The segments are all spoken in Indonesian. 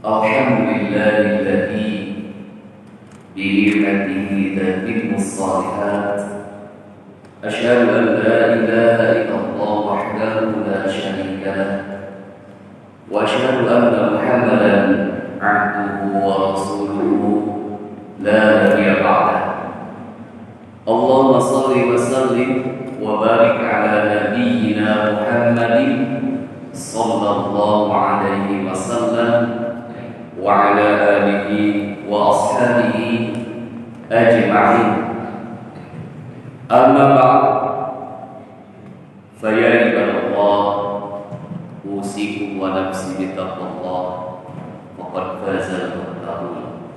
Alhamdulillahilladzi bi'ni'matihi tatimmu shalihat. Asyhadu an la ilaha illallah wahdahu la syarika lah. Wa asyhadu anna Muhammadan 'abduhu wa rasuluhu la nabiyya ba'dah. Allahumma shalli wa sallim wa barik ala nabiyyina Muhammadin sallallahu alaihi wasallam wa ala alihi wa ashabihi ajma'in. Amma ba'd, fa ya ibadallah, usikum wa nafsi bi taqwallah, faqad faza al-muttaqun.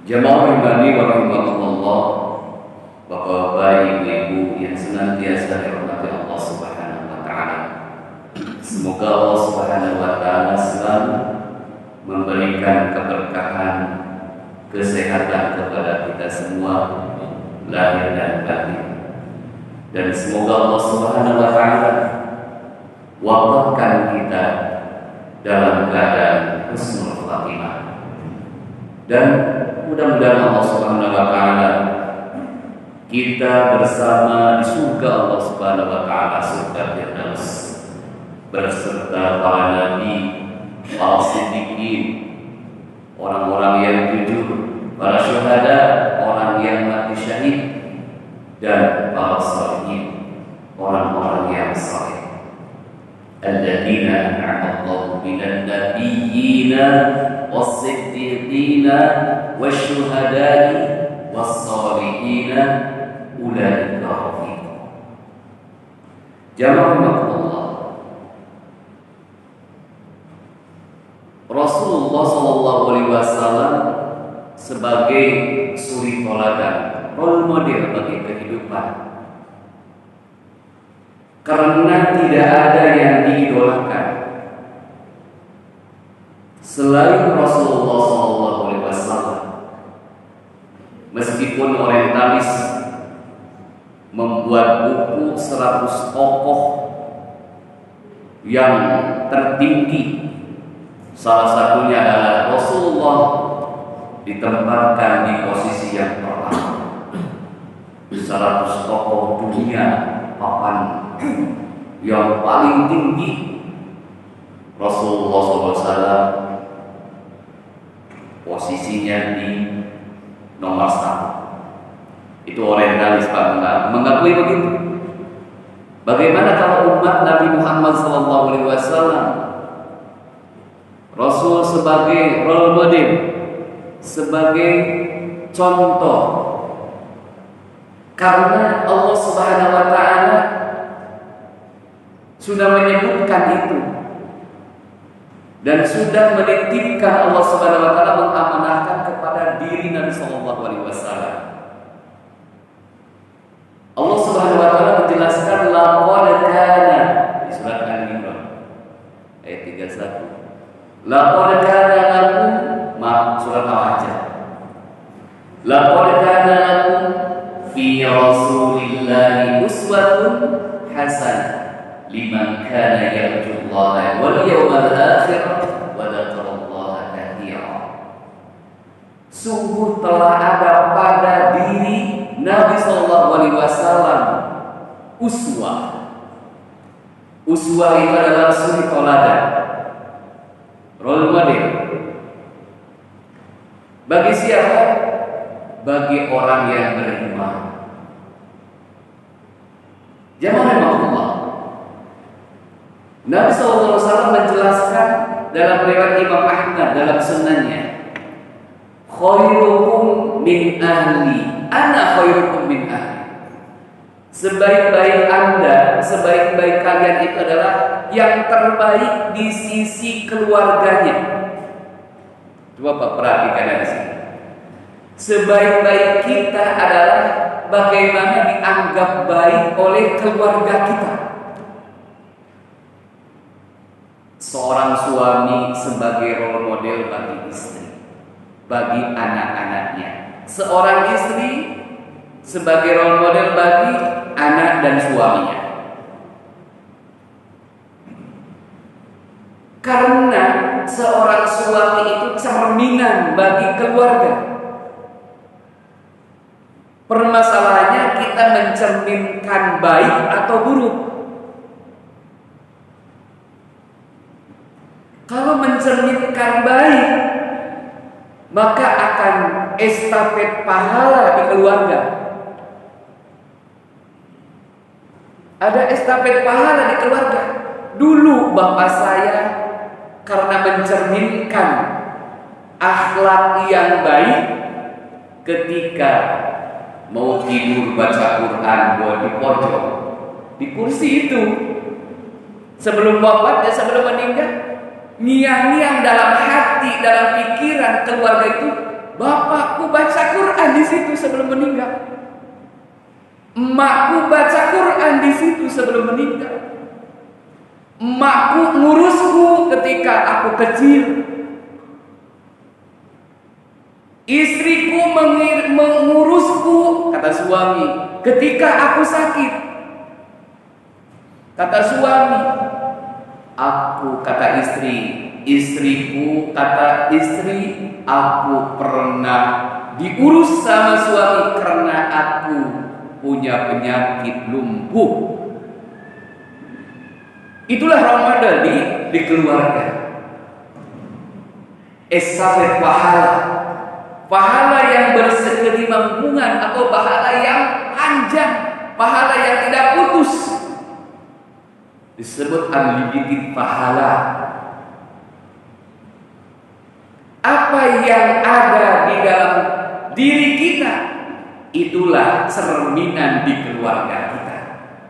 Jamaah imani wa rahimakumullah, Bapak-bapak, ibu-ibu yang senantiasa dirahmati Allah Subhanahu wa taala. Semoga Allah Subhanahu wa taala selalu memberikan keberkahan, kesehatan kepada kita semua, lahir dan batin. Dan semoga Allah Subhanahu wa taala wafatkan kita dalam keadaan husnul khatimah. Dan mudah-mudahan Allah Subhanahu wa taala kita bersama di surga Allah Subhanahu wa taala, surga Firdaus, berserta para nabi, para siddiqin, orang-orang yang jujur, para syuhada, orang yang mati syahid, dan para sholihin, orang-orang yang saleh. Alladzina an'ama Allahu minan nabiyyina was-siddiqina wasyuhada'i was-sholihina ulaika rafiqun. Jamaah Allah, Rasulullah sallallahu alaihi wasallam sebagai suri teladan, role model bagi kehidupan. Karena tidak ada yang diidolakan selain Rasulullah sallallahu alaihi wasallam. Meskipun orientalis membuat buku 100 tokoh yang tertinggi, salah satunya adalah Rasulullah ditempatkan di posisi yang pertama. 100 tokoh dunia, papan yang paling tinggi, Rasulullah SAW posisinya di nomor 1. Itu orientalis Pak mengakui begitu. Bagaimana kalau umat Nabi Muhammad SAW, Rasul sebagai role model, sebagai contoh? Karena Allah Subhanahu wa taala sudah menyebutkan itu dan sudah menitipkan, Allah Subhanahu wa taala mengamanahkan kepada diri Nabi sallallahu alaihi wasallam. Allah Subhanahu wa taala menjelaskan laqad kana di surat Al-Imran ayat 31. Laqad kana lakum, surat Al-Hajj. Laqad kana lakum fi Rasulillahi uswatun hasanah liman kana yarjullaha wal yawmal akhir wa dzakarallaha katsiran. Sungguh telah ada pada diri Nabi sallallahu alaihi wasallam uswah. Uswah itu adalah suri teladan, role model. Bagi siapa? Bagi orang yang beriman. Jamaah Allah, Nabi SAW menjelaskan dalam riwayat Imam Ahmad dalam sunannya, khairukum min ahli, ana khairukum min ahli. Sebaik-baik Anda, sebaik-baik kalian itu adalah yang terbaik di sisi keluarganya. Coba Pak perhatikan di sini. Sebaik-baik kita adalah bagaimana dianggap baik oleh keluarga kita. Seorang suami sebagai role model bagi istri, bagi anak-anaknya. Seorang istri sebagai role model bagi anak dan suaminya. cerminan bagi keluarga. Permasalahannya kita mencerminkan baik atau buruk. Kalau mencerminkan baik, maka akan estafet pahala di keluarga. Ada estafet pahala di keluarga. Dulu bapak saya karena mencerminkan akhlak yang baik, ketika mau tidur baca Quran buat di pojok, di kursi itu, sebelum wafat dan sebelum meninggal, niang-niang dalam hati, dalam pikiran keluarga itu, bapakku baca Quran di situ sebelum meninggal, emakku baca Quran di situ sebelum meninggal, emakku ngurusku ketika aku kecil, istriku mengurusku, kata suami, ketika aku sakit. Kata suami, aku, kata istri, istriku, kata istri, aku pernah diurus sama suami karena aku punya penyakit lumpuh. Itulah role model di keluarga. Estafet pahala yang berkesinambungan atau pahala yang panjang, pahala yang tidak putus, disebut unlimited pahala. Apa yang ada di dalam diri kita, itulah cerminan di keluarga kita.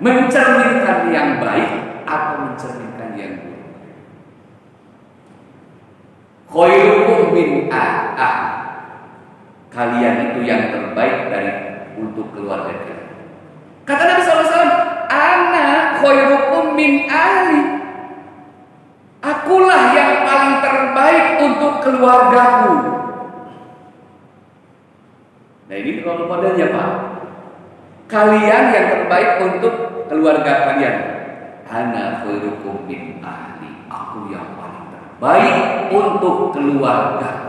Mencerminkan yang baik atau mencerminkan yang buruk. Khairukum min ahli. Kalian itu yang terbaik untuk keluarga kita. Kata Nabi SAW, ana khairukum min ahli. Akulah yang paling terbaik untuk keluargaku. Nah ini role modelnya Pak. Kalian yang terbaik untuk keluarga kalian. Ana khairukum min ahli. Aku yang paling terbaik untuk keluarga.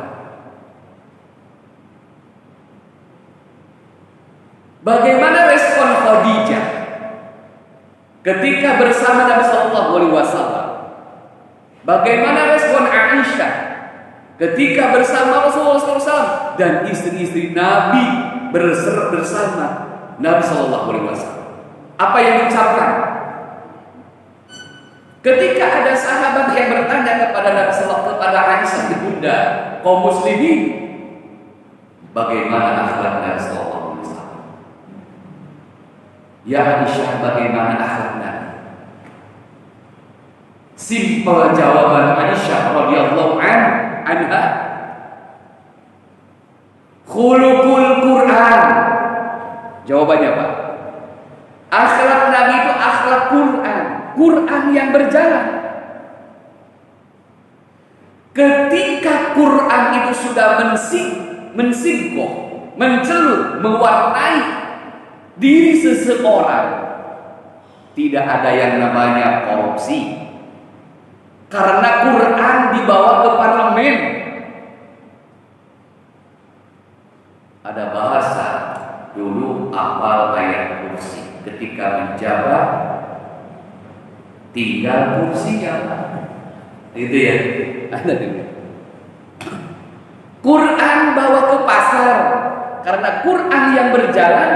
Bagaimana respon Khadijah ketika bersama Nabi Sallallahu Alaihi Wasallam? Bagaimana respon Aisyah ketika bersama Rasulullah SAW dan istri-istri Nabi bersama Nabi Sallallahu Alaihi Wasallam? Apa yang diucapkan? Ketika ada sahabat yang bertanya kepada Nabi Sallallahu kepada Aisyah ibunda kaum muslimin, bagaimana akhlak Nabi Sallallahu? Ya Aisyah, bagaimana akhlak Nabi? Simpel jawaban Aisyah radhiyallahu anha, khuluqul Quran. Jawabannya apa? Akhlak Nabi itu akhlak Quran, Quran yang berjalan. Ketika Quran itu sudah mensingkoh, mencelup, mewarnai diri seseorang, tidak ada yang namanya korupsi. Karena Quran dibawa ke parlemen. Ada bahasa dulu apal ayat kursi, ketika menjabat tinggal kursinya. Itu ya. Ada dulu. Quran bawa ke pasar, karena Quran yang berjalan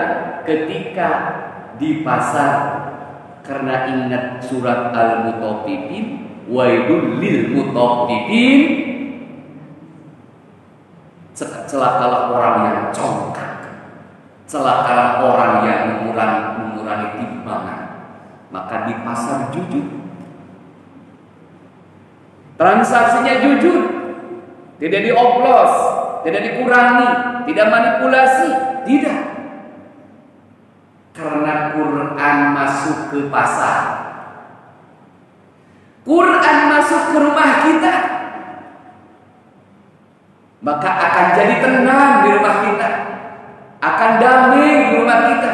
ketika di pasar, karena ingat surat Al-Mutaffifin, wailul lil mutaffifin, celakalah orang yang congkak, celakalah orang yang mengurangi timbangan. Maka di pasar jujur, transaksinya jujur, tidak dioplos, tidak dikurangi, tidak manipulasi, tidak. Karena Quran masuk ke pasar, Quran masuk ke rumah kita, maka akan jadi tenang di rumah kita, akan damai di rumah kita.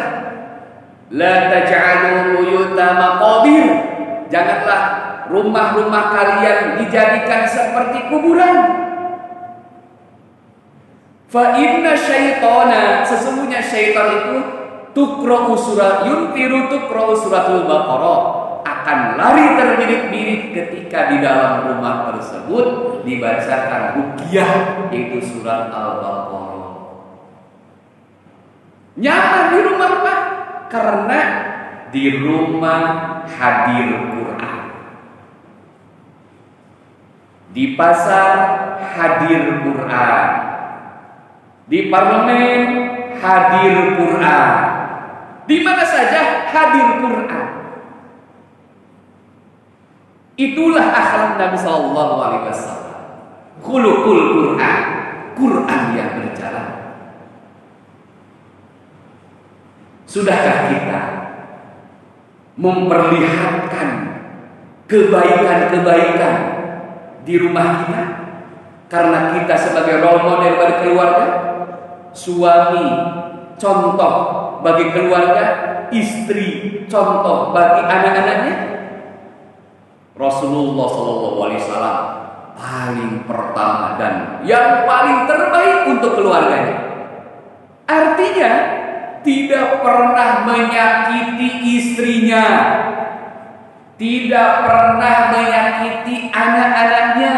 La taj'alu buyuta maqabir. Janganlah rumah-rumah kalian dijadikan seperti kuburan. Fa inna syaitana, sesungguhnya syaitan itu tuqra'u surat yunfiru tuqra'u suratul Baqarah, akan lari terbirit-birit ketika di dalam rumah tersebut dibacakan ruqyah, yaitu surat Al-Baqarah. Nyaman di rumah Pak, karena di rumah hadir Quran. Di pasar hadir Quran. Di parlemen hadir Quran. Di mana saja hadir Quran. Itulah akhlak Nabi sallallahu alaihi wasallam. Khuluqul Quran, Quran yang berjalan. Sudahkah kita memperlihatkan kebaikan-kebaikan di rumah kita? Karena kita sebagai role model bagi keluarga, suami contoh bagi keluarga, istri contoh bagi anak-anaknya. Rasulullah SAW paling pertama dan yang paling terbaik untuk keluarganya. Artinya tidak pernah menyakiti istrinya, tidak pernah menyakiti anak-anaknya,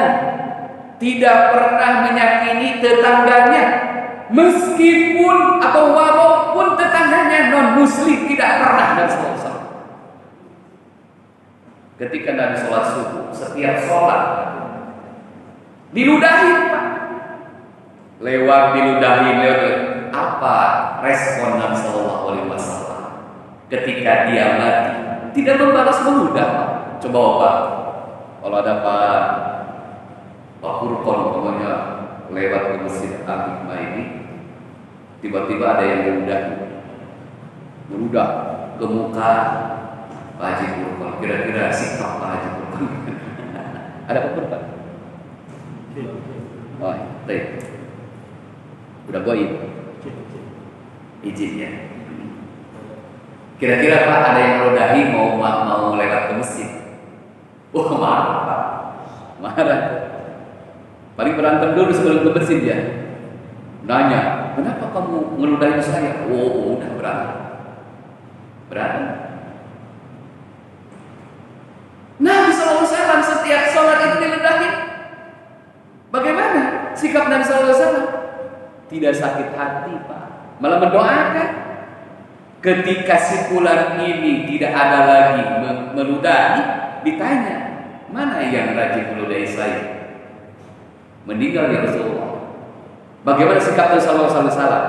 tidak pernah menyakiti tetangganya, meskipun atau walaupun tetangganya non-muslim, tidak pernah. Dan selesai. Ketika Nabi sholat subuh, setiap sholat diludahin Pak, lewat apa respon Nabi Sallallahu Alaihi Wasallam ketika dia mati? Tidak membalas meludah Pak. Coba Pak, kalau ada Pak Furqon pokoknya lewat ke masjid Al-Hikmah ini, tiba-tiba ada yang meludah ke muka Pak Haji Furqon. Kira-kira sikap Pak Haji Furqon ada Pak Furqon? Oh, baik. Udah goib izinnya. Kira-kira Pak ada yang meludahi mau lewat ke masjid? Oh, marah Pak, marah. Paling berantem dulu sebelum ke masjid ya. Nanya, kenapa kamu ngeludahin saya? Oh, udah berantem. Nabi SAW setiap sholat itu diludahin. Bagaimana sikap Nabi SAW? Tidak sakit hati Pak, malah mendoakan. Ketika si fulan ini tidak ada lagi meludahi, ditanya, mana yang rajin meludahi saya? Meninggal ya Rasulullah. Bagaimana sikap Rasulullah SAW?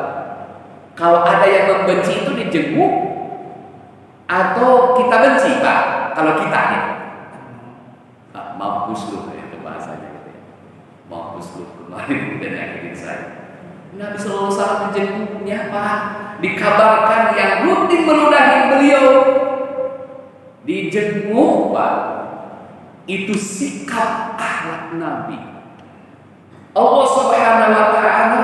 Kalau ada yang membenci itu dijenguk atau kita benci Pak? Kalau kita nih, mampus lu ya, itu bahasanya gitu ya. Mampus lu kemarin udah nyakitin saya. Nabi Sallallahu Alaihi Wasallam menjenguknya Pak, dikabarkan yang rutin meludahi beliau dijenguk Pak. Itu sikap akhlak Nabi. Allah Subhanahu Wa Taala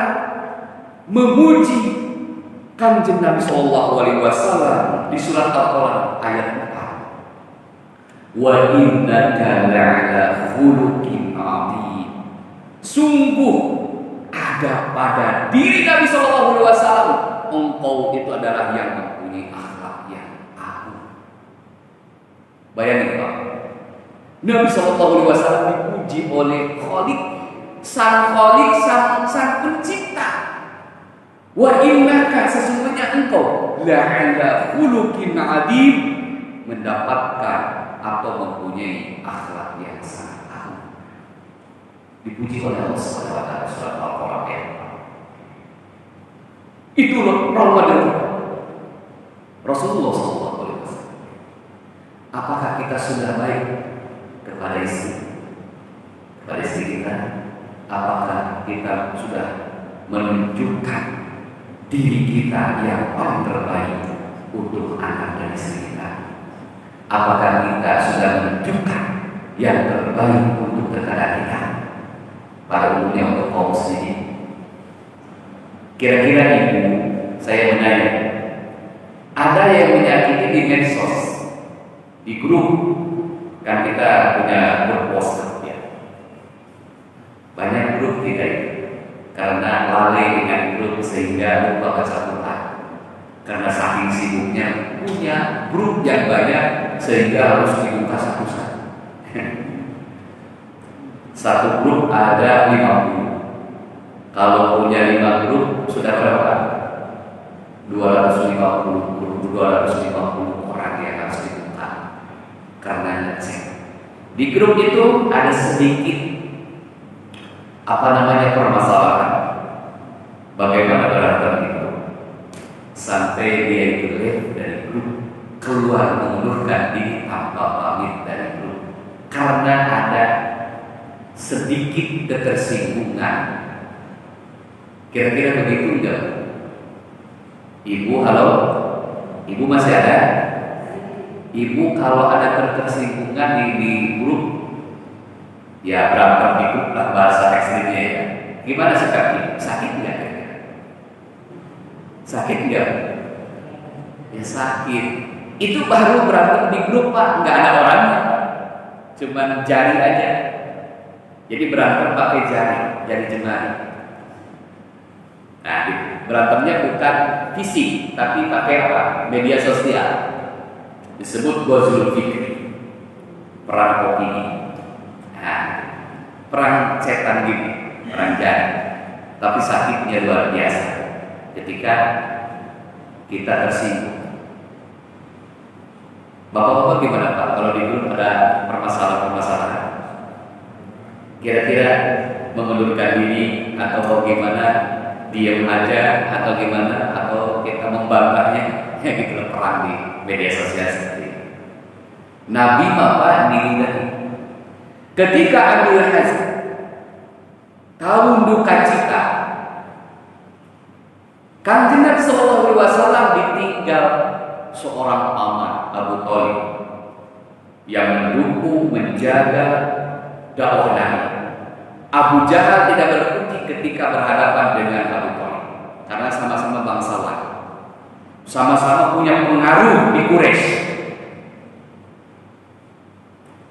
memuji Kanjeng Nabi Sallallahu Alaihi Wasallam di surat Al-Quran ayat 4. Wa innaka la'ala khuluqin 'adzim. Sungguh ada pada diri Nabi Sallallahu Alaihi Wasallam, engkau itu adalah yang mempunyai akhlak yang agung. Bayangin Pak, Nabi Sallallahu Alaihi Wasallam dipuji oleh Khalik, sang pencipta. Wa innaka, sesungguhnya engkau la'ala khuluqin 'adzim, mendapatkan atau mempunyai akhlak yang sangat agung. Dipuji oleh Allah Subhanahu wa Ta'ala surat Al-Quran ya. Itu Ramadan Rasulullah SAW. Apakah kita sudah baik kepada istri kita? Apakah kita sudah menunjukkan diri kita yang paling terbaik untuk anak dan istri kita? Apakah kita sudah menunjukkan yang terbaik untuk tetangga kita? Pada umumnya untuk kaum muslimin. Kira-kira ibu, saya menanya, ada yang menyakiti di medsos, di grup, kan kita punya grup WhatsApp ya. Banyak grup kita itu. karena lalai dengan grup sehingga lupa baca Quran. Karena saking sibuknya punya grup yang banyak sehingga harus dibuka satu-satu. Satu grup ada 50. Kalau punya 5 grup sudah berapa? 250 grup, 250 orang yang harus dibuka karena ngecek. Di grup itu ada sedikit permasalahan. Bagaimana berantem itu sampai dia itu left dari grup, keluar mengundurkan diri tanpa pamit dari grup karena ada sedikit ketersinggungan. Kira-kira begitu enggak? Ibu, halo? Ibu masih ada? Ibu kalau ada ketersinggungan di grup, ya berantem di grup lah bahasa ekstrimnya ya. Gimana sikapnya? Sakit enggak? Sakit enggak? Ya sakit. Itu baru berantem di grup Pak, enggak ada orangnya, cuman jari aja. Jadi berantem pakai jari jemari. Nah, berantemnya bukan fisik, tapi pakai apa? Media sosial. Disebut Ghazul Fikri, perang opini. Nah, perang setan gini, perang jari. Tapi sakitnya luar biasa ketika kita tersinggung. Bapak-bapak gimana Pak? Kalau di grup ada permasalahan-permasalahan, kira-kira mengundurkan diri atau gimana, diam aja atau gimana, atau kita membantahnya, ya gitu loh, perang di media sosial seperti itu. Nabi Bapak diludahi ketika ambil haji tahun duka cita, Kanjeng Nabi Sallallahu Alaihi Wasallam ditinggal seorang paman Abu Thalib yang mendukung, menjaga dakwah Nabi. Abu Jahal tidak berkutik ketika berhadapan dengan Abu Thalib karena sama-sama bangsawan, sama-sama punya pengaruh di Quraisy.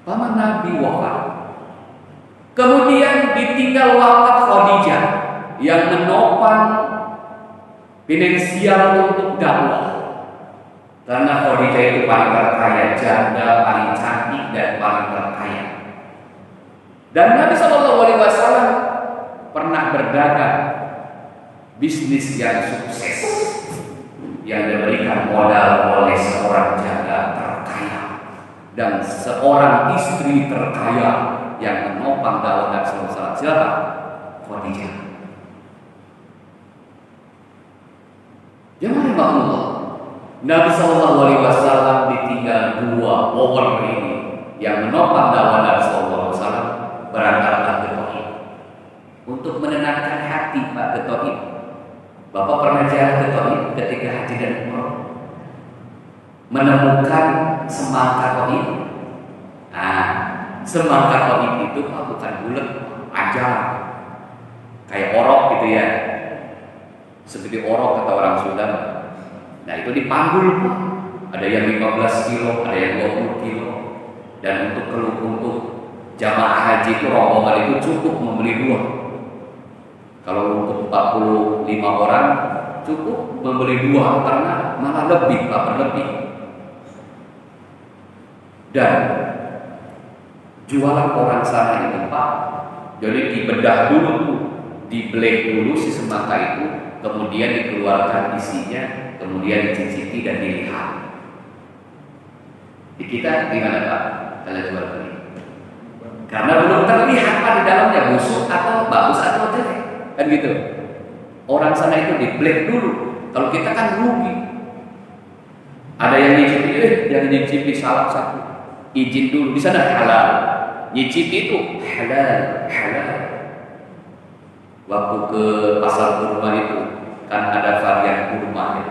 Paman Nabi wafat, kemudian ditinggal wafat Khadijah yang menopang finansial untuk dakwah. Karena Khadijah itu paling terkaya, janda paling cantik dan paling terkaya. Dan Nabi Shallallahu Alaihi Wasallam pernah berdagang bisnis yang sukses yang diberikan modal oleh seorang janda terkaya dan seorang istri terkaya yang menopang dakwah Nabi Shallallahu Alaihi Wasallam. Siapa? Khadijah. Jemaah Allah, Nabi Shallallahu Alaihi Wasallam ditinggal 2 orang ini yang menopang dakwah Nabi Shallallahu Alaihi Wasallam. Berangkatlah ke Tauhid untuk menenangkan hati Pak ke Tauhid. Bapak pernah jalan ke Tauhid ketika haji dan umrah, menemukan semangka Tauhid. Nah, semangka Tauhid itu Pak bukan bulat, panjang kayak orok gitu ya, seperti orok kata orang Sunda. Nah itu dipanggul Pak. Ada yang 15 kilo, ada yang 20 kilo. Dan untuk jamaah haji itu rombongan itu cukup membeli 2. Kalau untuk 45 orang cukup membeli 2 karena malah lebih Pak, berlebih. Dan jualan orang sana itu Pak, jadi dibedah dulu, dibelek dulu si semangka itu, kemudian dikeluarkan isinya, kemudian dicicipi dan dilihat. Di kita gimana Pak? Kalau jual beli, karena belum terlihat Pak di dalamnya busuk atau bagus atau jelek, kan gitu. Orang sana itu dibelek dulu. Kalau kita kan rugi. Ada yang nyicipi, yang nyicipi salah satu, izin dulu di sana halal. Nyicipi itu halal. Waktu ke pasar kurma itu kan ada varian kurma ya.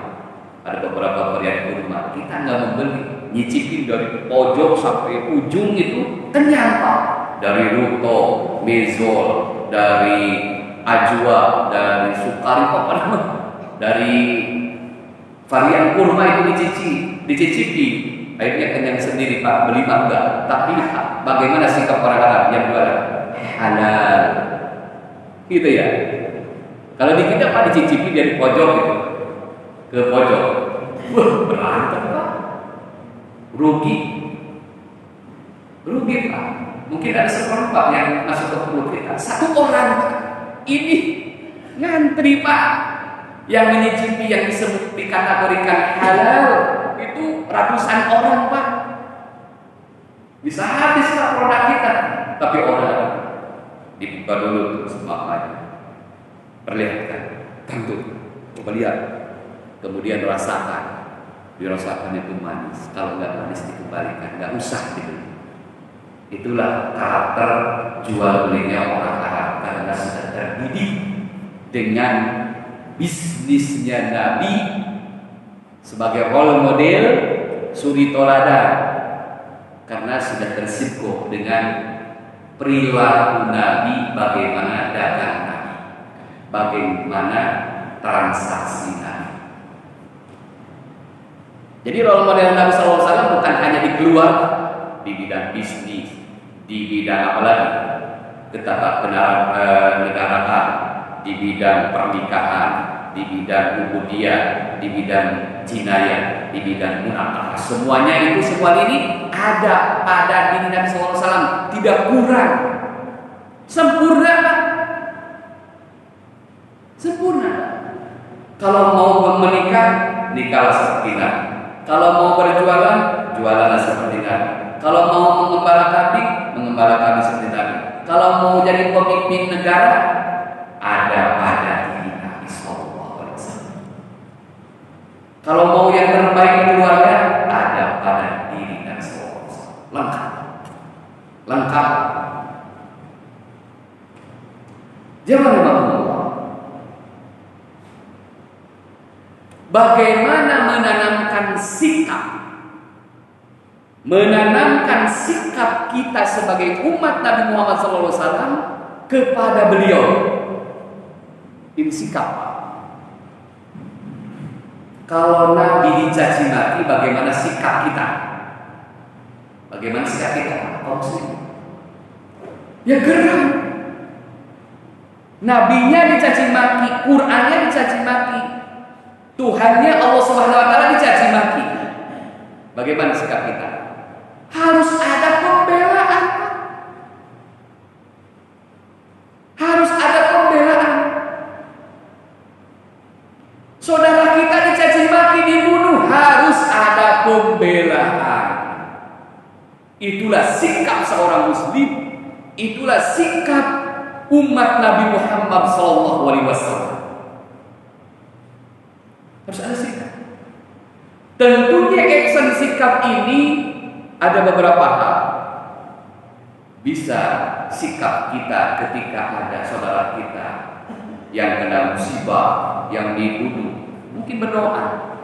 Ada beberapa varian kurma. Kita nggak membeli, nyicipin dari pojok sampai ujung itu kenyang Pak. Dari ruto, mezol, dari ajwa, dari sukari, apa namanya? Dari varian kurma itu dicicipi. Akhirnya kenyang sendiri Pak. Beli Pak enggak. Tapi bagaimana sikap orang Arab yang jualan? Halal. Gitu ya. Kalau di kita Pak dicicipi dari pojok gitu ke pojok, wah berantem Pak, rugi Pak. Mungkin ada seperempat yang masuk ke perut kita, satu orang Pak. Ini ngantri Pak, yang menyicipi yang disebut dikategorikan halal itu ratusan orang Pak. Bisa habis Pak produk kita, tapi orang dibuka dulu terus makanya perlihatkan, tentu coba lihat, kemudian rasakan, dirasakan itu manis, kalau nggak manis dikembalikan, nggak usah dibeli. Itulah karakter jual belinya orang Arab, karena sudah terdidik dengan bisnisnya Nabi sebagai role model, suri toladan, karena sudah tersibuk dengan perilaku Nabi, bagaimana dagang Nabi, bagaimana transaksi Nabi. Jadi role model Nabi SAW bukan hanya di keluar, di bidang bisnis, di bidang apalagi ketatanegaraan, di bidang pernikahan, di bidang ubudiyah, di bidang jinayah, di bidang munakah. Semuanya itu, semua ini ada pada diri Nabi SAW, tidak kurang, sempurna. Sempurna. Kalau mau menikah, nikahlah seperti Nabi. Kalau mau berjualan, jualanlah seperti Nabi. Kalau mau mengembala kambing, mengembala kambing seperti Nabi. Kalau mau jadi pemimpin negara, ada pada diri Nabi SAW. Kalau mau yang terbaik di keluarga, ada pada diri Nabi SAW. Lengkap. Lengkap. Jangan lupa bagaimana menanamkan sikap kita sebagai umat Nabi Muhammad SAW kepada beliau. Ini sikap. Kalau Nabi dicaci maki, bagaimana sikap kita? Bagaimana sikap kita? Kaum muslim, ya geram. Nabinya dicaci maki, Qur'annya dicaci maki, Tuhannya Allah Subhanahu wa taala dicaci maki. Bagaimana sikap kita? Harus ada pembelaan. Harus ada pembelaan. Saudara kita dicaci maki, dibunuh, harus ada pembelaan. Itulah sikap seorang muslim. Itulah sikap umat Nabi Muhammad SAW. Harus ada sikap. Tentunya action sikap ini ada beberapa hal. Bisa sikap kita ketika ada saudara kita yang kena musibah, yang dibunuh, mungkin berdoa.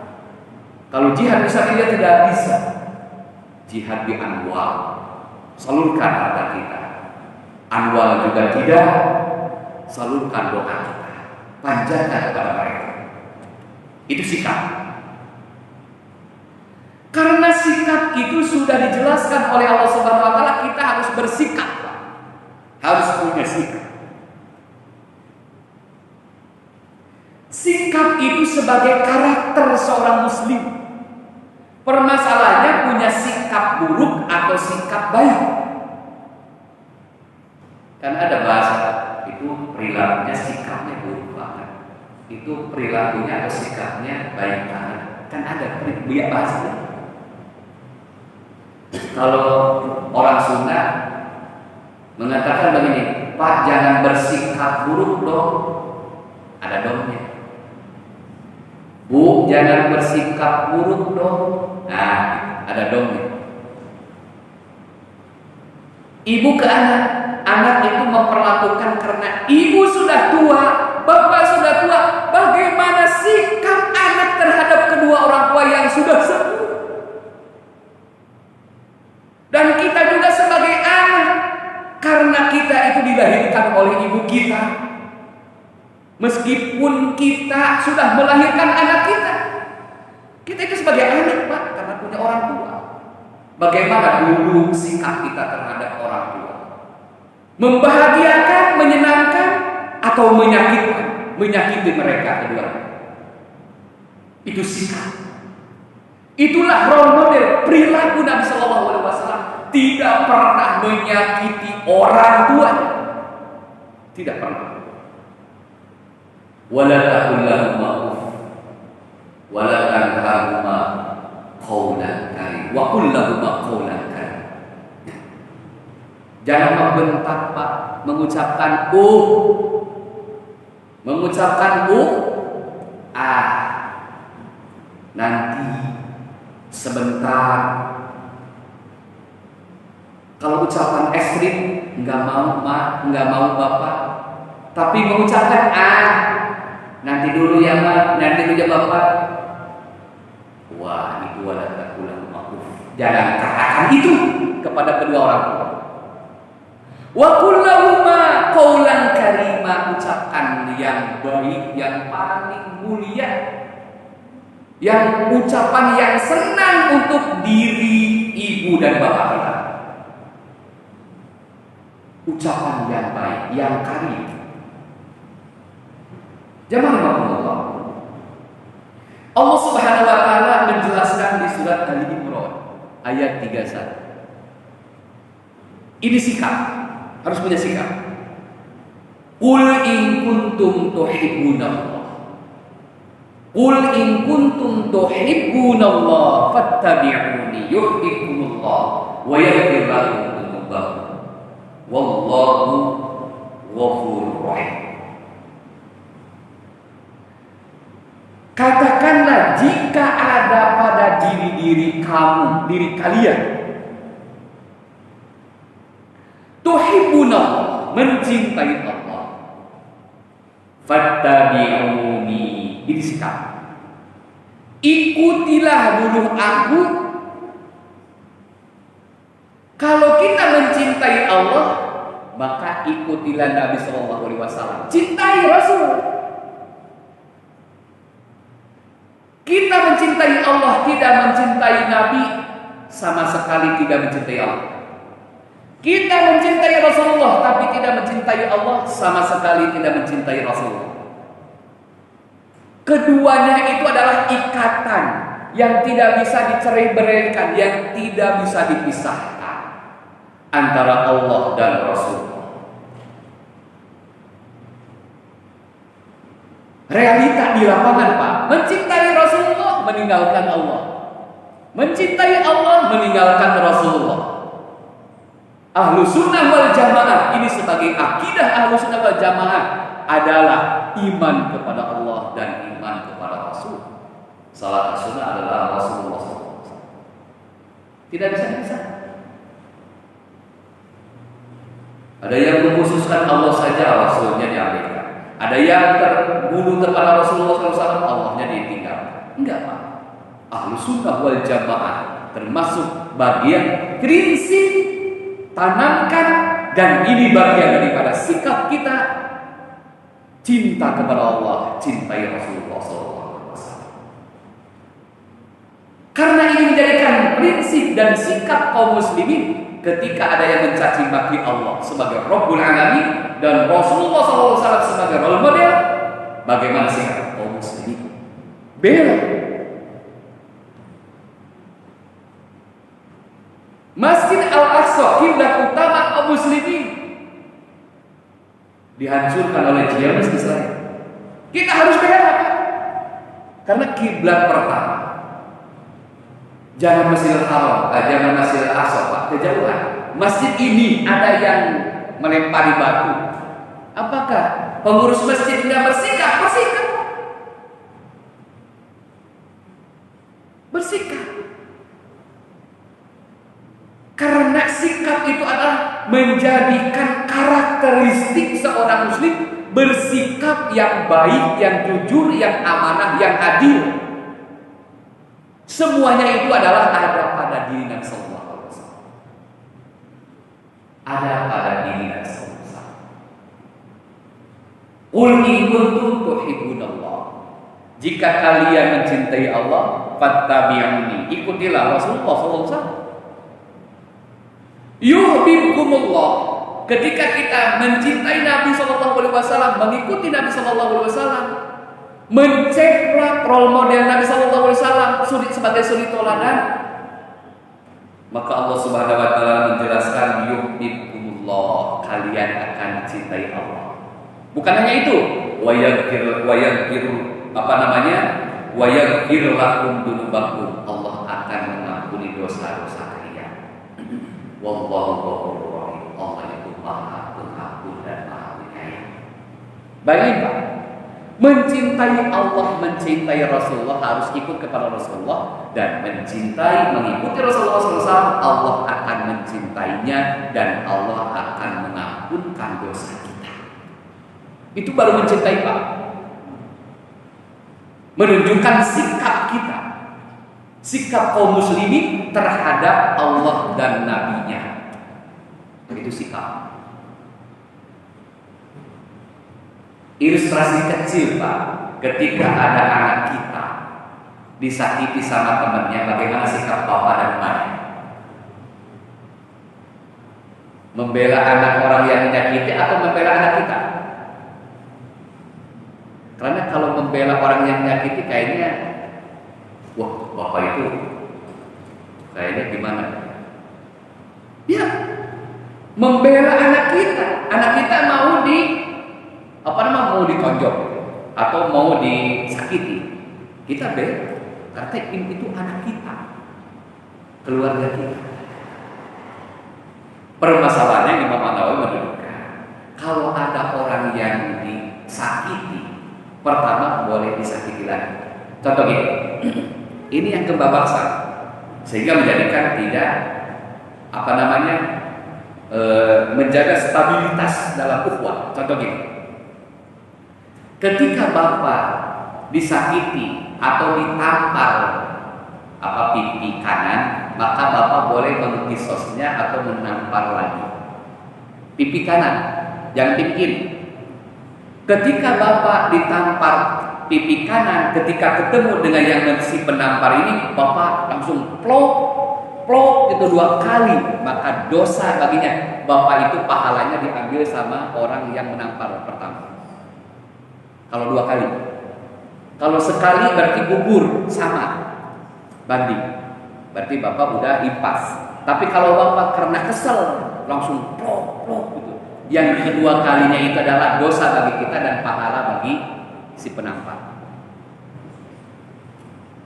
Kalau jihad bisa tidak bisa. Jihad di anwal, salurkan harta kita. Anwal juga tidak, salurkan doa kita, panjatkan kepada mereka. Itu sikap. Karena sikap itu sudah dijelaskan oleh Allah Subhanahu wa taala, kita harus bersikap. Harus punya sikap. Sikap itu sebagai karakter seorang muslim. Permasalahannya punya sikap buruk atau sikap baik. Karena ada bahasa itu perilakunya, sikapnya buruk banget. Itu perilakunya atau sikapnya baik banget. Kan ada bahasa. Kalau orang Sunda mengatakan begini, Pak jangan bersikap buruk dong. Ada dongnya. Bu jangan bersikap buruk dong. Nah, ada dongnya. Ibu ke anak, anak itu memperlakukan karena ibu sudah tua, bapak sudah tua. Bagaimana sikap anak terhadap kedua orang tua yang sudah sepuh? Dan kita juga sebagai anak, karena kita itu dilahirkan oleh ibu kita. Meskipun kita sudah melahirkan anak kita itu sebagai anak Pak, karena punya orang tua. Bagaimana dulu sikap kita terhadap orang tua? Membahagiakan, menyenangkan, atau menyakitkan? menyakiti mereka kedua. Itu sikap. Itulah role model perilaku Nabi Shallallahu Alaihi Wasallam. Tidak pernah menyakiti orang tuanya. Tidak pernah. Wala taqul lahuma uff wala tanharhuma qawlan karim wa qul lahuma qawlan karim. Jangan membentak, Pak, mengucapkan nanti sebentar. Kalau ucapan ekstrim, nggak mau mak, nggak mau bapak. Tapi mengucapkan nanti dulu ya mak, nanti dulu ya bapak. Wah, itu wala taqul lahuma uff. Jangan katakan itu kepada kedua orang tua. Wa qul lahuma qawlan karima, ucapkan yang baik, yang paling mulia, yang ucapan yang senang untuk diri ibu dan bapak kita. Ucapan yang baik, yang karim. Jamaah Allah. Allah Subhanahu wa taala menjelaskan di surat Ali Imran ayat 31. Ini sikap, harus punya sikap. Qul in kuntum tuhibbunallah. Qul in kuntum tuhibbunallah fattabi'uni yuhibbukumullah wa yaghfir lakum dzunubakum. Wallahu ghafurur rahim. Katakanlah jika ada pada diri kamu, diri kalian, tuhibbunallah, mencintai Allah, fattabi'uni, ini sikap. Ikutilah dulu aku. Kalau kita mencintai Allah, maka ikutilah Nabi Shallallahu Alaihi Wasallam. Cintai Rasul. Kita mencintai Allah, tidak mencintai Nabi, sama sekali tidak mencintai Allah. Kita mencintai Rasulullah, tapi tidak mencintai Allah, sama sekali tidak mencintai Rasulullah. Keduanya itu adalah ikatan yang tidak bisa dicerai-beraikan, yang tidak bisa dipisahkan antara Allah dan Rasulullah. Realita di lapangan, Pak, mencintai Rasulullah, meninggalkan Allah. Mencintai Allah, meninggalkan Rasulullah. Ahlu sunnah wal jamaah, ini sebagai akidah ahlu sunnah wal jamaah, adalah iman kepada Allah dan iman kepada Rasul. Salah sunnah adalah Rasulullah SAW. Tidak bisa. Ada yang mengkhususkan Allah saja, Rasulnya diambilkan. Ada yang terbunuh kepada Rasulullah SAW, Allahnya ditinggal. Enggak, Pak. Ahlu sunnah wal jamaah termasuk bagian prinsip tanamkan, dan ini bagian daripada sikap kita, cinta kepada Allah, cintai Rasulullah SAW. Karena ini menjadikan prinsip dan sikap kaum muslimin. Ketika ada yang mencaci maki Allah sebagai Rabbul Alamin dan Rasulullah SAW sebagai role model, bagaimana sikap kaum muslimin? Bela. Masjid Al-Aqsa, kiblat utama kaum muslimin, dihancurkan oleh Zionis Israel. Kita harus bela, karena kiblat pertama. Jangan Masjidil Haram, jangan Masjidil Aqsa, Pak, kejauhan. Masjid ini ada yang melempari batu. Apakah pengurus masjid tidak bersikap? Bersikap. Karena sikap itu adalah menjadikan karakteristik seorang muslim, bersikap yang baik, yang jujur, yang amanah, yang adil. Semuanya itu adalah ada pada diri Nabi Sallallahu Alaihi Wasallam. Ada pada diri Nabi Sallallahu Alaihi Wasallam. Qul in kuntum tuhibbunallah. Jika kalian mencintai Allah, fattabi'uni, ikutilah Rasulullah Sallallahu Alaihi Wasallam. Yuhibbukumullah, Ketika kita mencintai Nabi SAW, mengikuti Nabi SAW, menceplak role model Nabi SAW sebagai suri toladan, maka Allah Subhanahu wa taala menjelaskan yuhibbukumullah, kalian akan dicintai Allah. Bukan hanya itu, wa yaghfir lakum dunubakum, Allah akan mengampuni dosa-dosa kalian. Wallahu ghafurur rahim. Allah itu Maha Pengampun dan Maha Penyayang. Baik, Pak. Mencintai Allah, mencintai Rasulullah, harus ikut kepada Rasulullah, dan mengikuti Rasulullah SAW, Allah akan mencintainya dan Allah akan mengampunkan dosa kita. Itu baru mencintai, Pak. Menunjukkan sikap kita, sikap kaum muslimin terhadap Allah dan Nabi-Nya. Itu sikap. Ilustrasi kecil, Pak, ketika ada anak kita disakiti sama temannya, bagaimana sikap bapak dan emaknya? Membela anak orang yang menyakiti atau membela anak kita? Karena kalau membela orang yang menyakiti kayaknya, wah, bapak itu kayaknya gimana? Ya, membela anak kita mau mau ditonjok atau mau disakiti, kita bela karena itu anak kita, keluarga kita. Permasalahannya Imam An-Nawawi menunjukkan, kalau ada orang yang disakiti, pertama boleh disakiti lagi. Contoh gini, ini yang kebablasan sehingga menjadikan tidak menjaga stabilitas dalam ukhuwah. Contoh gini, ketika bapak disakiti atau ditampar pipi kanan, maka bapak boleh mengkisosnya atau menampar lagi pipi kanan, jangan pipi kiri. Ketika bapak ditampar pipi kanan, ketika ketemu dengan yang si penampar ini, bapak langsung plok itu 2 kali, maka dosa baginya. Bapak itu pahalanya diambil sama orang yang menampar pertama. Kalau 2 kali, kalau sekali berarti gugur, sama banding, berarti bapak udah impas. Tapi kalau bapak karena kesel langsung plok gitu, yang kedua kalinya itu adalah dosa bagi kita dan pahala bagi si penampar.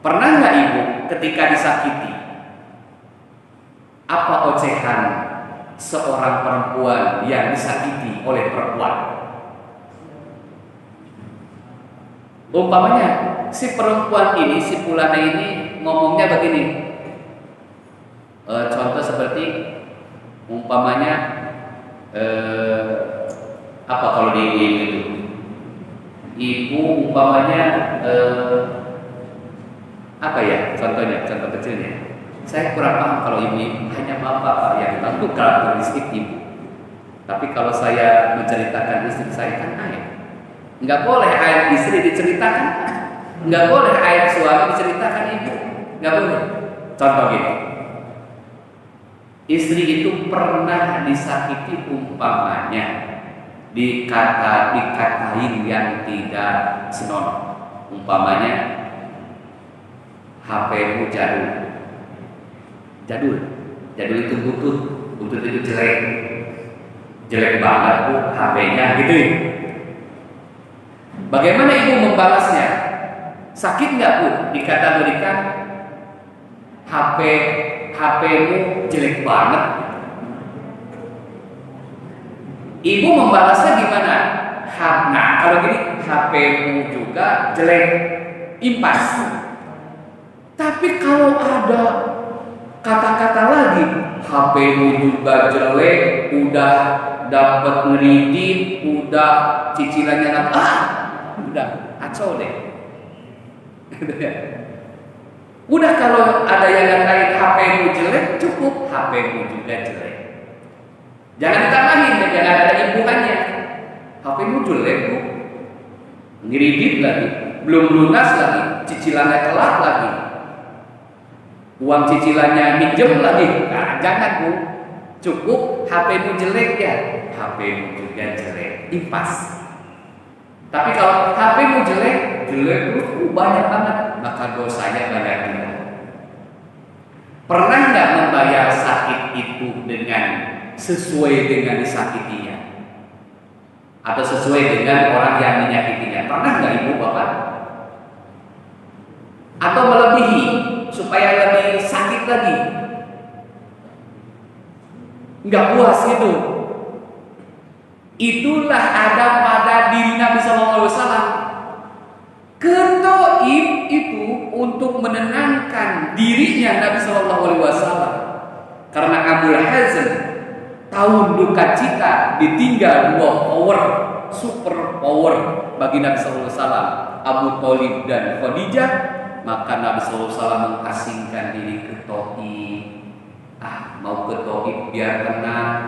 Pernah nggak ibu ketika disakiti, apa ocehan seorang perempuan yang disakiti oleh perempuan? Umpamanya si perempuan ini, si fulana ini ngomongnya begini, contoh seperti umpamanya kalau di ibu umpamanya contoh kecilnya, saya kurang paham kalau ibu hanya bapak yang tahu karakteristik ibu. Tapi kalau saya menceritakan istri saya kan ayah, nggak boleh aib istri diceritakan, nggak boleh aib suami diceritakan ibu, nggak boleh. Contoh gini, istri itu pernah disakiti umpamanya dikatain yang tidak senonoh, umpamanya HP-mu jadul itu butut itu jelek banget bu HP-nya gitu. Bagaimana ibu membalasnya? Sakit nggak bu dikategorikan HP-mu jelek banget? Ibu membalasnya gimana? Nah kalau gini, HP-mu juga jelek, impas. Tapi kalau ada kata-kata lagi, HP-mu juga jelek, udah dapat ngeridit, udah cicilannya udah acau deh. Udah kalau ada yang ngatain HP-mu jelek, cukup HP-mu juga jelek. Jangan ditambahin, jangan ada imbuhannya. HP-mu jelek bu, ngeridit lagi, belum lunas lagi, cicilannya telat lagi, uang cicilannya minjem lagi. Nah, jangan bu, Cukup HP-mu jelek ya, HP-mu juga jelek, impas. Tapi kalau HP-mu jelek terus banyak banget, maka dosanya banyak juga. Pernah nggak membayar sakit itu dengan sesuai dengan disakitinya? Atau sesuai dengan orang yang menyakitinya? Pernah nggak ibu bapak? Atau melebihi supaya lebih sakit lagi? Nggak puas itu. Itulah ada pada diri Nabi SAW. Ketoib itu untuk menenangkan dirinya Nabi SAW. Karena Abul Hazm tahun duka cita ditinggal dua super power bagi Nabi SAW, Abu Thalib dan Khadijah. Maka Nabi SAW mengasingkan diri ke Taif. Mau ke Taif biar tenang.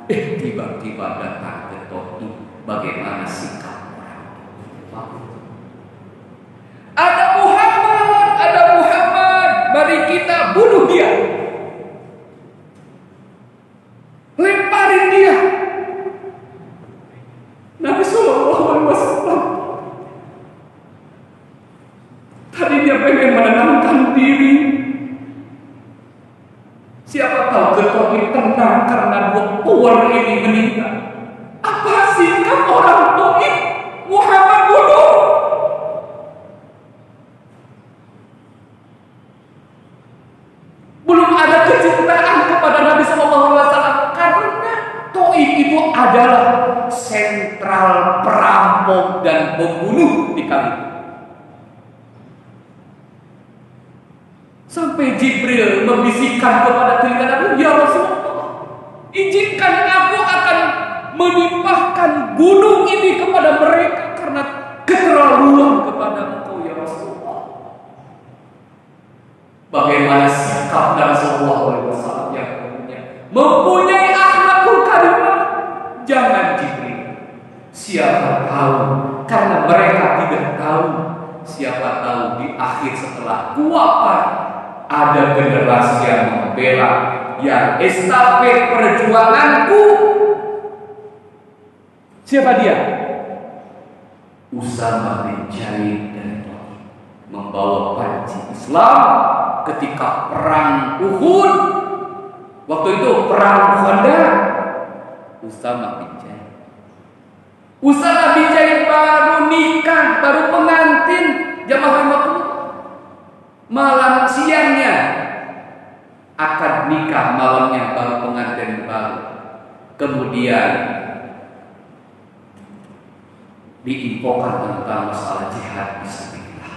Tiba-tiba datang ke Taif. Bagaimana sikap orang? Ada Muhammad, mari kita bunuh dia. Lemparin dia. Nabi SAW tadi dia pengen menenangkan diri. Siapa tahu Taif tenang karena dua power ini meninggal. Apa sikap orang Taif? Muhammad bunuh. Belum ada kecintaan kepada Nabi SAW karena Taif itu adalah sentral perampok dan pembunuh di kali. Sampai Jibril membisikkan kepada telinga Nabi, ya Rasulullah, izinkan aku akan menimpahkan gunung ini kepada mereka karena keterlaluan kepada engkau ya Rasulullah. Bagaimana sikap Nabi Sallallahu Alaihi Wasallam yang mempunyai akhlakul karimah? Jangan Jibril. Siapa tahu, karena mereka tidak tahu. Siapa tahu di akhir setelah wafat ada generasi yang membela, yang estafet perjuanganku. Siapa dia? Usamah bin Zaid dari Taif, membawa panji Islam ketika perang Uhud. Waktu itu perang Khandaq. Usamah bin Zaid. Usamah bin Zaid baru nikah, baru pengantin jamaah makmum. Malam siangnya akad nikah, malamnya baru pengantin baru. Kemudian diinfokan tentang masalah jihad fisabilillah.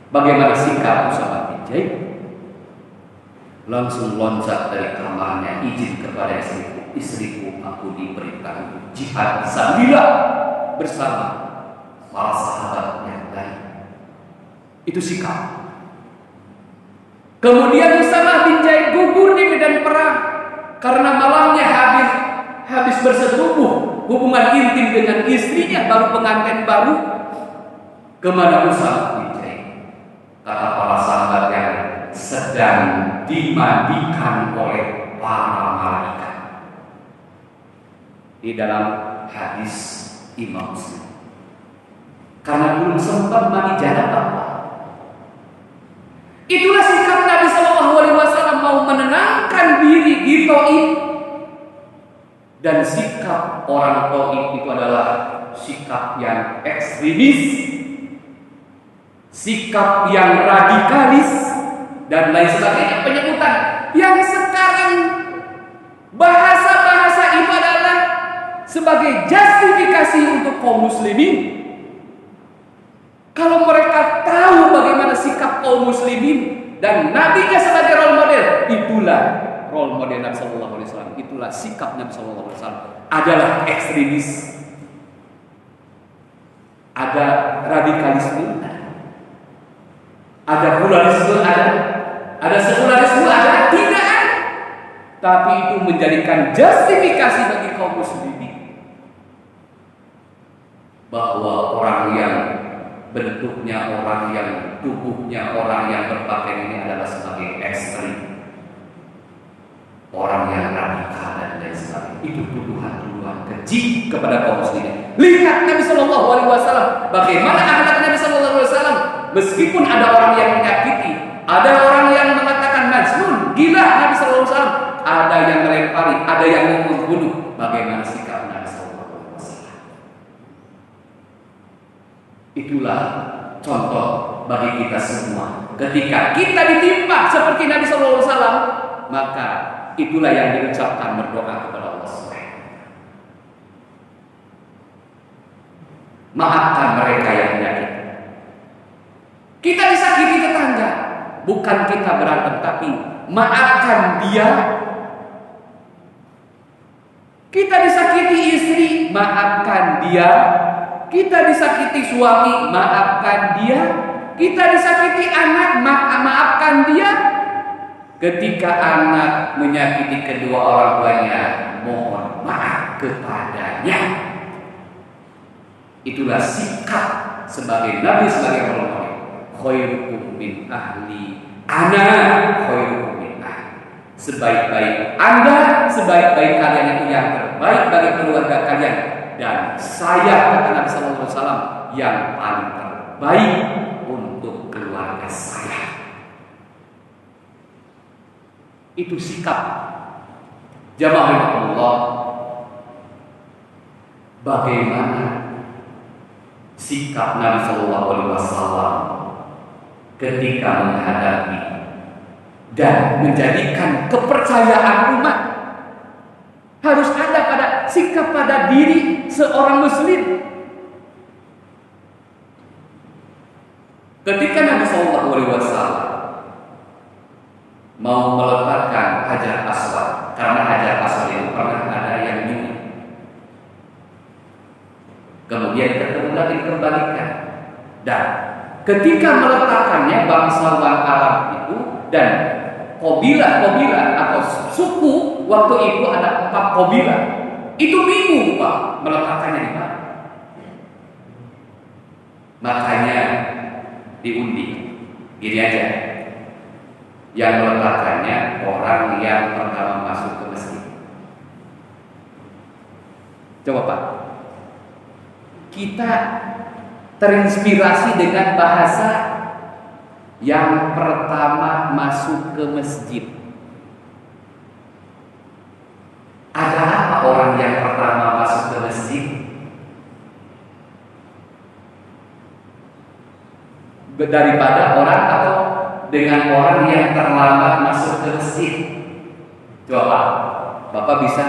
Bagaimana sikap Usamah bin Zaid? Langsung loncat dari kamarnya, izin kepada istriku, aku diperintahkan jihad fisabilillah bersama para sahabat yang lain. Itu sikap. Kemudian Usamah bin Zaid gugur di medan perang karena malamnya habis bersetubuh hubungan intim dengan istrinya, baru pengantin baru. Kemana Usamah bin Zaid? Kata para sahabat yang sedang dimandikan oleh para malaikat. Di dalam hadis Imam Muslim. Karena belum sempat mandi janabah. Itulah sikap Nabi SAW mau menenangkan diri di Taif. Dan sikap orang Taif itu adalah sikap yang ekstremis, sikap yang radikalis, dan lain sebagainya penyebutan yang sekarang bahasa-bahasa itu adalah sebagai justifikasi untuk kaum muslimin. Kalau mereka tahu bagaimana sikap kaum muslimin dan nabinya sebagai role model, itulah role model Nabi Sallallahu Alaihi Wasallam. Itulah sikap Nabi Sallallahu Alaihi Wasallam. Adalah ekstremis, ada radikalisme, ada pluralisme, ada sekularisme, ada tidak ada. Tapi itu menjadikan justifikasi bagi kaum muslimin bahwa orang yang bentuknya, orang yang tubuhnya, orang yang berpakaian ini adalah sebagai ekstrim, orang yang radikal saleh. Itu tuduhan-tuduhan keji kepada kaum muslimin. Lihat Nabi Shallallahu Alaihi Wasallam, bagaimana akhlak Nabi Shallallahu Alaihi Wasallam. Meskipun ada orang yang menyakiti, ada orang yang mengatakan majnun, gila Nabi Shallallahu Alaihi Wasallam, ada yang melempari, ada yang membunuh. Bagaimana sikap Nabi Shallallahu Alaihi Wasallam? Itulah contoh bagi kita semua. Ketika kita ditimpa seperti Nabi Shallallahu Alaihi Wasallam, maka itulah yang diucapkan berdoa kepada Allah SWT. Maafkan mereka yang menyakiti. Kita disakiti tetangga, bukan kita berantem, tapi maafkan dia. Kita disakiti istri, maafkan dia. Kita disakiti suami, maafkan dia. Kita disakiti anak, maafkan dia. Ketika anak menyakiti kedua orang tuanya, mohon maaf kepadanya. Itulah sikap sebagai Nabi, sebagai Rasul. Khairukum min ahli ana khairukum min ahli. Sebaik-baik Anda, sebaik-baik kalian itu yang terbaik bagi keluarga kalian. Dan saya, kata Nabi Sallallahu Alaihi Wasallam, yang paling terbaik untuk keluarga saya. Itu sikap jamaah Allah. Bagaimana sikap Nabi Sallallahu Alaihi Wasallam ketika menghadapi dan menjadikan kepercayaan umat harus ada pada sikap pada diri seorang muslim. Ketika Nabi Sallallahu Alaihi Wasallam mau meletakkan Hajar Aswad, karena Hajar Aswad itu pernah ada yang nyuri, kemudian ketemu lagi dikembalikan, dan ketika meletakkannya bangsawan Arab itu dan kabilah-kabilah atau suku, waktu itu ada 4 kabilah, itu bingung Pak meletakkannya di mana. Makanya diundi, gini aja, yang meletakkannya orang yang pertama masuk ke masjid. Coba Pak, kita terinspirasi dengan bahasa yang pertama masuk ke masjid. Ada apa orang yang pertama masuk ke masjid? Daripada orang atau dengan orang yang terlambat masuk ke masjid? Coba Bapak bisa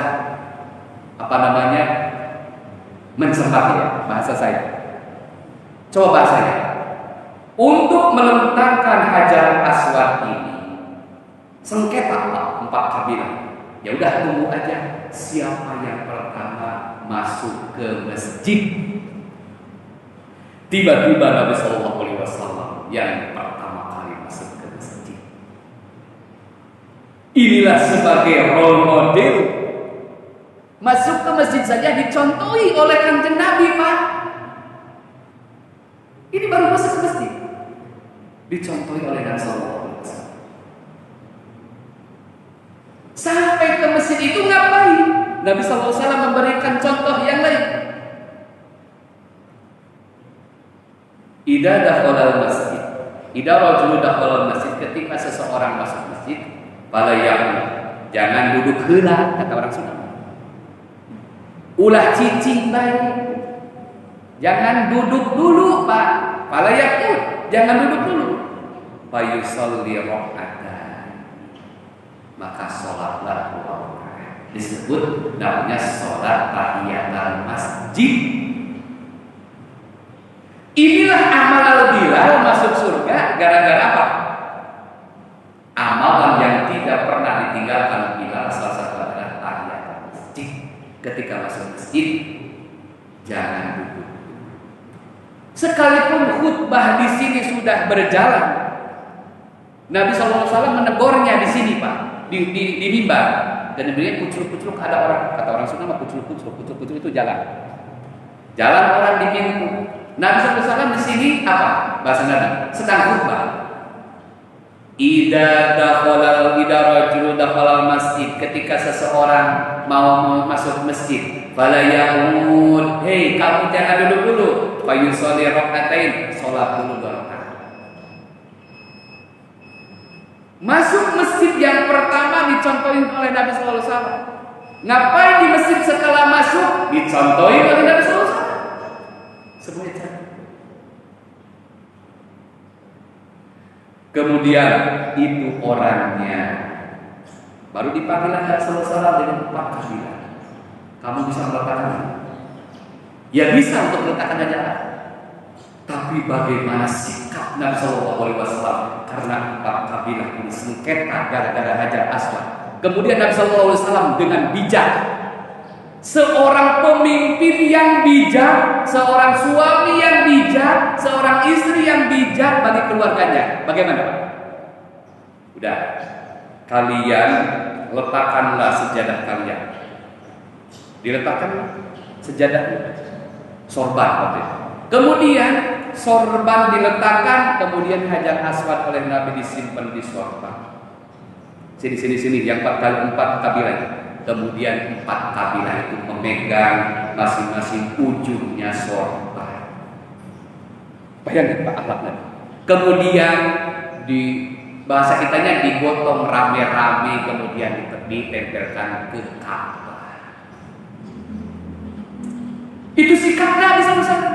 mencermati ya bahasa saya. Coba bahasanya. Untuk melentangkan Hajar Aswad ini sengketa Pak, 4 kabilah. Ya udah tunggu aja siapa yang pertama masuk ke masjid. Tiba-tiba Nabi Sallallahu Alaihi Wasallam yang pertama kali masuk ke masjid. Inilah sebagai role model. Masuk ke masjid saja dicontohi oleh Kanjeng Nabi Pak. Ini baru masuk ke masjid, dicontohi oleh Nabi Sallallahu Alaihi Wasallam. Sampai ke masjid itu ngapain? Nabi Sallallahu Alaihi Wasallam memberikan contoh yang lain. Idza dakhala masjid, idza rajulun dakhala masjid, ketika seseorang masuk masjid, fala yaqul, jangan duduk heula, kata orang Sunda. Ulah cicing baik. Jangan duduk dulu Pak. Fala yaqul, jangan duduk dulu. Fa yusalli rak'atan, maka sholatlah 2 rakaat. Disebut namanya sholat tahiyatul masjid. Inilah amal Bilal masuk surga gara-gara apa? Amalan yang tidak pernah ditinggalkan Bilal, salah satu adalah tahiyatul masjid. Ketika masuk masjid, jangan duduk. Sekalipun khutbah di sini sudah berjalan, Nabi SAW menegurnya di sini Pak, di mimbar, dan diberikan kucur-kucur. Ada orang, kata orang Sunda mah kucur-kucur itu jalan orang di pintu. Nabi SAW di sini apa? Bahasa Nabi sedang khutbah. Idza rajulu dakhala masjid, ketika seseorang mau masuk masjid, fala yaqul, hei kamu jangan duduk dulu, fa yusalli rakaatain, salat dulu 2 rakaat. Masuk masjid yang pertama dicontohin oleh Nabi sallallahu alaihi wasallam. Ngapain di masjid setelah masuk dicontohin oleh Nabi sallallahu alaihi wasallam? Semuanya. Kemudian itu orangnya baru dipanggil Nabi sallallahu alaihi wasallam dengan 4 kabilah. Kamu bisa meletakkan? Ya bisa untuk meletakkan ajaran. Tapi bagaimana sikap Nabi sallallahu alaihi wasallam karena 4 kabilah ini sengketa gara-gara Hajar Aswad. Kemudian Nabi sallallahu alaihi wasallam dengan bijak, seorang pemimpin yang bijak, seorang suami yang bijak, seorang istri yang bijak bagi keluarganya. Bagaimana, Pak? Udah, kalian letakkanlah sejadah kalian. Diletakkan sejadah sorban waktu itu. Kemudian sorban diletakkan, kemudian Hajar Aswad oleh Nabi disimpan di sorban. Sini yang 4 kabilah. Kemudian 4 kabilah itu memegang masing-masing ujungnya sorban. Bayangkan Pak akhlaknya. Kemudian di bahasa kitanya digotong rame-rame, kemudian ditempelkan ke Ka'bah. Itu sikap Nabi SAW.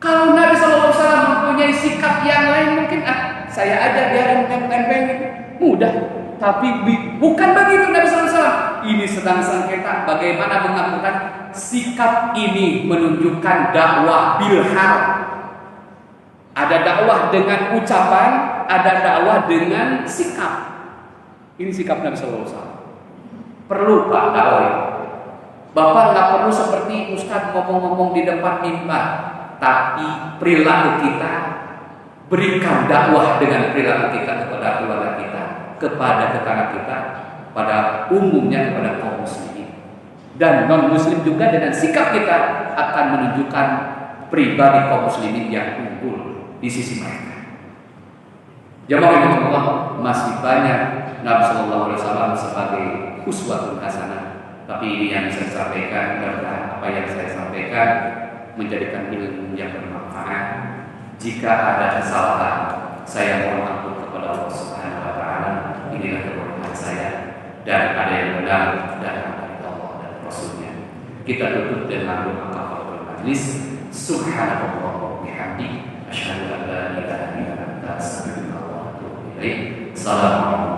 Kalau Nabi SAW mempunyai sikap yang lain, mungkin saya aja biarin nempel-nempelin, mudah. Tapi bukan begitu Nabi SAW. Ini sedang sengketa bagaimana mengakukan sikap ini menunjukkan dakwah bilhal. Ada dakwah dengan ucapan, ada dakwah dengan sikap. Ini sikap Nabi SAW. Perlu Pak dakwah. Bapak nggak perlu seperti Ustadz ngomong-ngomong di depan mimbar, tapi perilaku kita berikan dakwah dengan perilaku kita kepada keluarga kita, kepada tetangga kita, pada umumnya kepada kaum muslimin. Dan non muslim juga dengan sikap kita akan menunjukkan pribadi kaum muslimin yang unggul di sisi mereka. Jamaah Allah, masih banyak Nabi sallallahu alaihi wasallam sebagai uswatun hasanah. Tapi ini yang saya sampaikan, mudah-mudahan apa yang saya sampaikan menjadikan ilmu yang bermanfaat. Jika ada kesalahan, saya mohon ampun kepada Allah Subhanahu wa taala. Inilah kebodohan saya, dan ada yang benar dan dari Allah dan Rasulnya. Kita tutup dengan doa kafaratul majlis. Subhanallah wa bihamdihi, asyhadu an la ilaha illa anta, astaghfiruka wa atubu ilaik. Assalamualaikum.